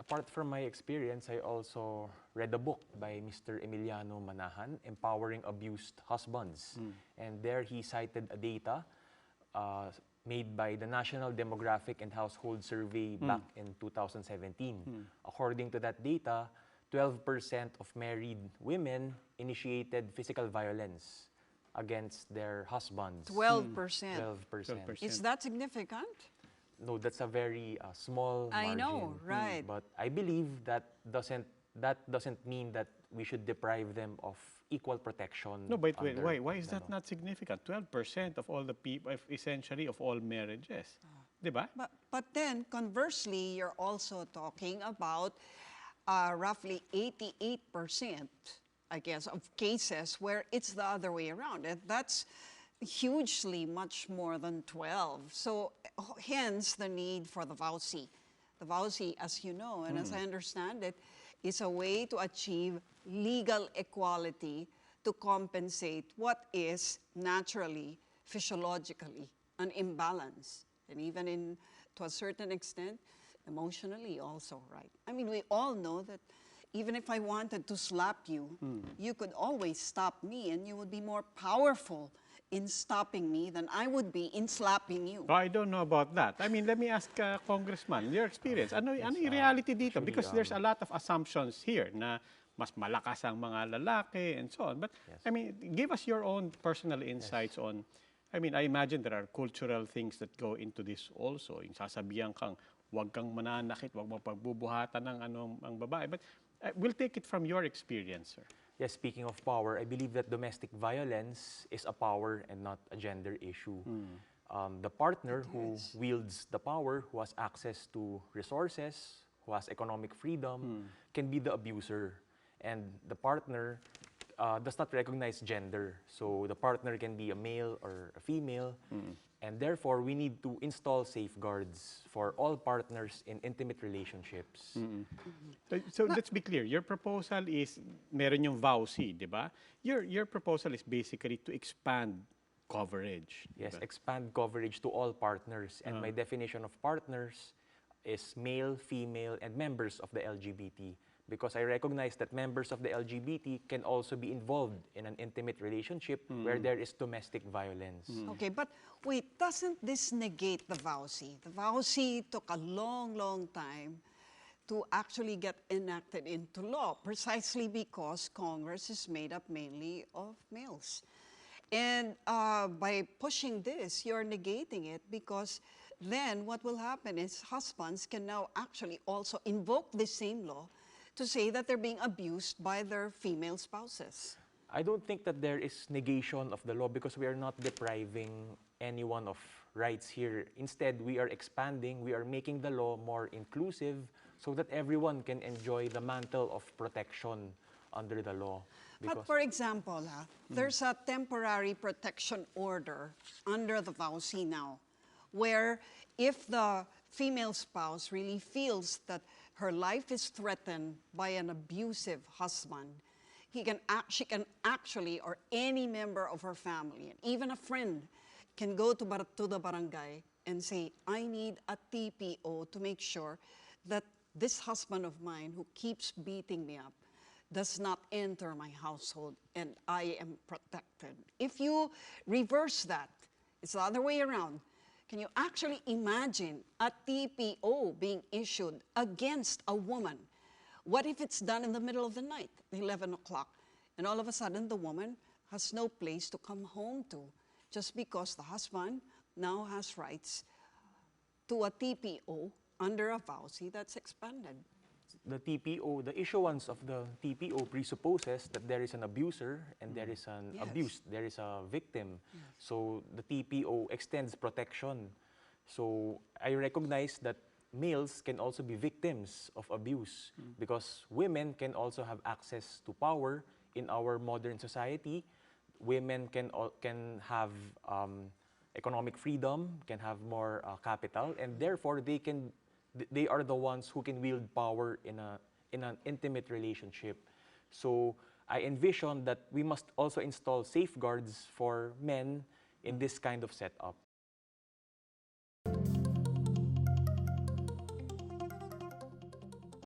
apart from my experience, I also read a book by Mr. Emiliano Manahan, Empowering Abused Husbands. And there he cited a data made by the National Demographic and Household Survey back in 2017. According to that data, 12% of married women initiated physical violence against their husbands. 12%. 12%. Is that significant? No, that's a very small margin. I know, right. But I believe that doesn't mean that we should deprive them of equal protection. No, but wait, under why is the that law. not significant? 12% of all the people, essentially of all marriages. Diba? But then, conversely, you're also talking about roughly 88%, I guess, of cases where it's the other way around. And that's hugely much more than 12. So hence the need for the VAWC. The VAWC, as you know, and as I understand it, is a way to achieve legal equality to compensate what is naturally, physiologically, an imbalance. And even to a certain extent, emotionally also, right? I mean, we all know that even if I wanted to slap you, you could always stop me and you would be more powerful in stopping me than I would be in slapping you. Oh, I don't know about that. I mean, let me ask Congressman, your experience. Ano yung reality dito? Because there's a lot of assumptions here na mas malakas ang mga lalaki and so on. But, I mean, give us your own personal insights on, I mean, I imagine there are cultural things that go into this also. Yung sasabihan kang, wag kang mananakit, wag mo pagbubuhatan ng ang babae. But we'll take it from your experience, sir. Yes, speaking of power, I believe that domestic violence is a power and not a gender issue. The partner who wields the power, who has access to resources, who has economic freedom, can be the abuser. And the partner does not recognize gender. So the partner can be a male or a female. And therefore, we need to install safeguards for all partners in intimate relationships. So let's be clear. Your proposal is, meron yung VAWC, di ba? Your proposal is basically to expand coverage. Yes, expand coverage to all partners. And my definition of partners is male, female, and members of the LGBT. Because I recognize that members of the LGBT can also be involved in an intimate relationship where there is domestic violence. Okay, but wait, doesn't this negate the VAWC? The VAWC took a long, long time to actually get enacted into law, precisely because Congress is made up mainly of males. And by pushing this, you're negating it, because then what will happen is husbands can now actually also invoke the same law to say that they're being abused by their female spouses. I don't think that there is negation of the law because we are not depriving anyone of rights here. Instead, we are expanding, we are making the law more inclusive so that everyone can enjoy the mantle of protection under the law. But for example, there's a temporary protection order under the VAWC now, where if the female spouse really feels that her life is threatened by an abusive husband, she can actually, or any member of her family, and even a friend, can go to the barangay and say, I need a TPO to make sure that this husband of mine who keeps beating me up does not enter my household and I am protected. If you reverse that, it's the other way around. Can you actually imagine a TPO being issued against a woman? What if it's done in the middle of the night, 11 o'clock, and all of a sudden the woman has no place to come home to just because the husband now has rights to a TPO under a VAWC that's expanded? The TPO, the issuance of the TPO presupposes that there is an abuser and there is an abused, there is a victim. So the TPO extends protection. So I recognize that males can also be victims of abuse because women can also have access to power in our modern society. Women can have economic freedom, can have more capital, and therefore they are the ones who can wield power in an intimate relationship. So I envision that we must also install safeguards for men in this kind of setup.